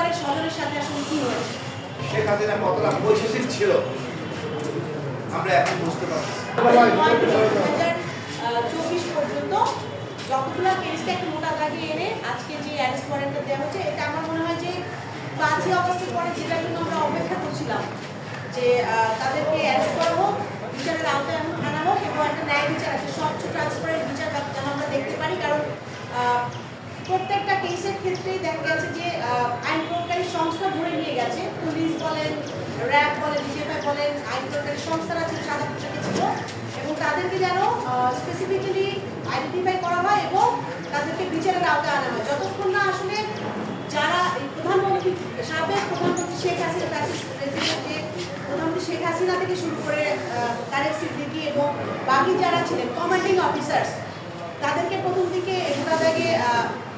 পরিবারের স্বজনের সাথে আসলে কি হয়েছে? শেখ হাসিনা কতটা বৈশিষ্ট্য ছিল আমরা এখন বুঝতে পারছি। 2024 পর্যন্ত যতগুলো কেসকে একটা মোটা দাগে এনে আজকে যে অ্যারেস্ট ওয়ারেন্টটা দেওয়া হচ্ছে, এটা আমার মনে হয় যে 5ই অগস্টের পরে যেটার জন্য আমরা অপেক্ষা করছিলাম যে তাদেরকে অ্যারেস্ট করা হোক, বিচারের আওতায় আনা হোক এবং একটা ন্যায় বিচার, একটা স্বচ্ছ ট্রান্সপারেন্ট বিচার যেন আমরা দেখতে পারি। কারণ প্রত্যেকটা কেসের ক্ষেত্রেই দেখা গেছে যে আইন প্রয়োগকারী সংস্থা ধরে নিয়ে গেছে, পুলিশ বলেন, র্যাব বলেন, ডিজিএফআই বলেন, আইন প্রয়োগকারী সংস্থারা ছিল, সাদা পোশাকে ছিল, এবং তাদেরকে যেন স্পেসিফিক্যালি আইডেন্টিফাই করা হয় এবং তাদেরকে বিচারের আওতায় আনা হয়। যতক্ষণ না আসলে যারা প্রধানমন্ত্রী, সাবেক প্রধানমন্ত্রী শেখ হাসিনা, প্রধানমন্ত্রী শেখ হাসিনা থেকে শুরু করে তারেক সিদ্দিকী এবং বাকি যারা ছিলেন কমান্ডিং অফিসার্স, তাদেরকে প্রথম দিকে মোটা দাগে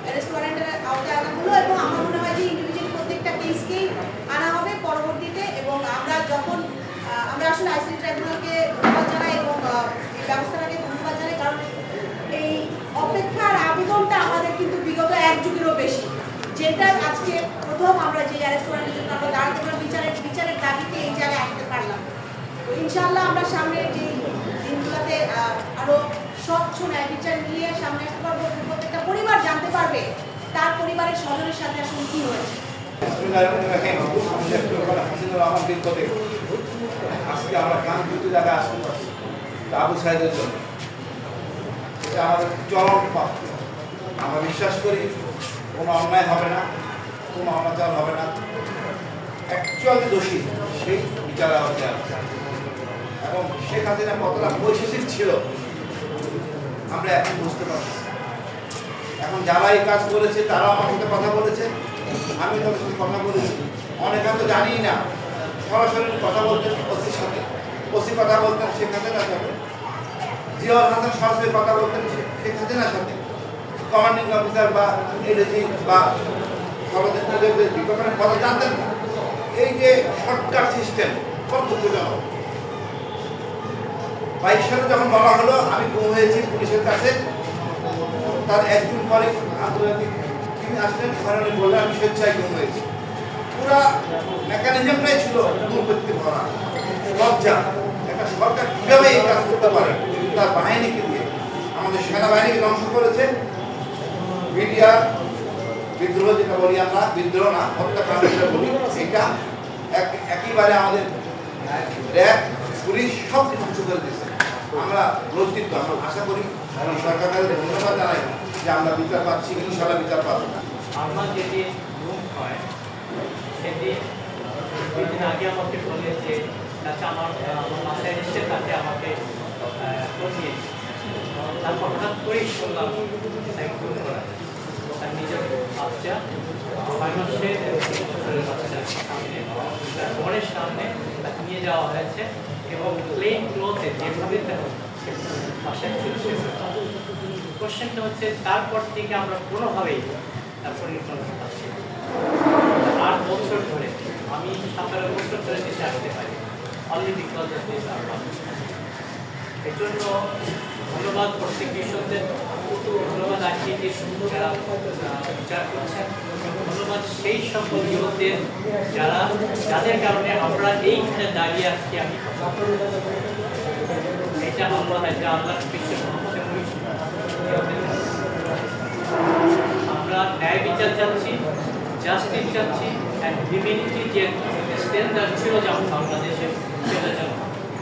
অ্যারেস্ট ওয়ারেন্টের আওতায় আনা হলো এবং আমার মনে হয় যে ইন্ডিভিজুয়াল প্রত্যেকটা কেসকেই আনা হবে পরবর্তীতে। এবং আমরা যখন আমরা আসলে আইসিটি ট্রাইব্যুনালকে ধন্যবাদ জানাই এবং এই ব্যবস্থাটাকে ধন্যবাদ জানাই, কারণ এই অপেক্ষার আবেদনটা আমাদের কিন্তু বিগত 1 যুগেরও বেশি, যেটা আজকে প্রথম আমরা যে অ্যারেস্ট ওয়ারেন্টের জন্য আমরা দাঁড়াতে পারলাম, বিচারের দাবিতে এই জায়গায় আসতে পারলাম। তো ইনশাআল্লাহ আমরা সামনের যে দিনগুলোতে আরো স্বচ্ছ ন্যায় বিচার নিয়ে সামনে আসতে পারবো, প্রত্যেকটা পরিবার জানতে পারবে তার পরিবারের স্বজনের সাথে আসলে কি হয়েছে। আজকে আমরা কাঙ্ক্ষিত জায়গায় আসতে পারছি আবু সাইদের জন্য, এটা আমাদের চরম প্রাপ্য। আমরা বিশ্বাস করি কোনো অন্যায় হবে না, কোনো অনাচার হবে না, অ্যাকচুয়ালি দোষী সেই বিচার আওতায় আসবে। এবং শেখ হাসিনা কতটা বৈশিষ্ট্য ছিল আমরা এখন বুঝতে পারছি। এখন যারা এই কাজ করেছে তারাও আমার সাথে কথা বলেছে, আমি তাদের সাথে কথা বলেছি। অনেকে তো জানি না, সরাসরি কথা বলতেন ওসির সাথে, ওসি কথা বলতেন শেখ হাসিনার সাথে, জিয়াউল হাসান সরাসরি কথা বলতেন শেখ হাসিনার সাথে, কমান্ডিং অফিসার বা এডিজি বা বিজ্ঞাপনের কথা জানতেন না। এই যে শর্টকাট সিস্টেম কত দুঃখজনক। 22 সালে যখন বলা হলো আমি গুম হয়েছি পুলিশের কাছে, তার একদিন পরে আন্তর্জাতিক তিনি আসলেন, ওখানে বললেন আমি স্বেচ্ছায় গুম হয়েছি। পুরা মেকানিজমটাই ছিল দুর্বৃত্তি ভরা, লজ্জা। একটা সরকার কীভাবে এই কাজ করতে পারে তার বাহিনীকে দিয়ে, আমাদের সেনাবাহিনীকে ধ্বংস করেছে। মিডিয়ার বিদ্রোহ যেটা বলি আমরা, বিদ্রোহ না হত্যাকাণ্ড যেটা বলি, সেটা একইবারে আমাদের র্যাব পুলিশ সব ধ্বংস করে দিয়েছে। আমরা লজ্জিত। আমরা আশা করি এবং সরকারের ধন্যবাদ জানাই যে আমরা বিচার পাচ্ছি, ইনশাআল্লাহ বিচার পাবো। আমার যেদিন গুম হয় সেদিন দুদিন আগে আমাকে বলে যে তাকে আমার বাসায় এসে তাকে আমাকে ফোন দিয়েছে। তারপর হঠাৎ করেই শুনলাম তাকে গুম করা, তার নিজের বাচ্চা 6 মাসের বাচ্চার সামনে, তার বোনের সামনে তাকে নিয়ে যাওয়া হয়েছে এবং প্লেন ক্লোথে যেভাবে বাসায় চলছে। কোশ্চেনটা হচ্ছে তারপর থেকে আমরা কোনোভাবেই তারপর ইনফরমেশন পাচ্ছি। 8 বছর ধরে, আমি 17 বছর ধরে দেশে আসতে পারি only because of this urban. এই জন্য ধন্যবাদ প্রসিকিউশনদের, ধন্যবাদ আইসিটি যারা বিচার করছেন, ধন্যবাদ সেই সকল যুবকদের যাদের কারণে আমরা এইখানে দাঁড়িয়ে আজকে আমি এটা আল্লাহ বিশ্বের আমরা ন্যায় বিচার চাচ্ছি, জাস্টিস চাচ্ছি, অ্যান্ড হিউম্যানিটি যে স্ট্যান্ডার্ড ছিল যেমন বাংলাদেশের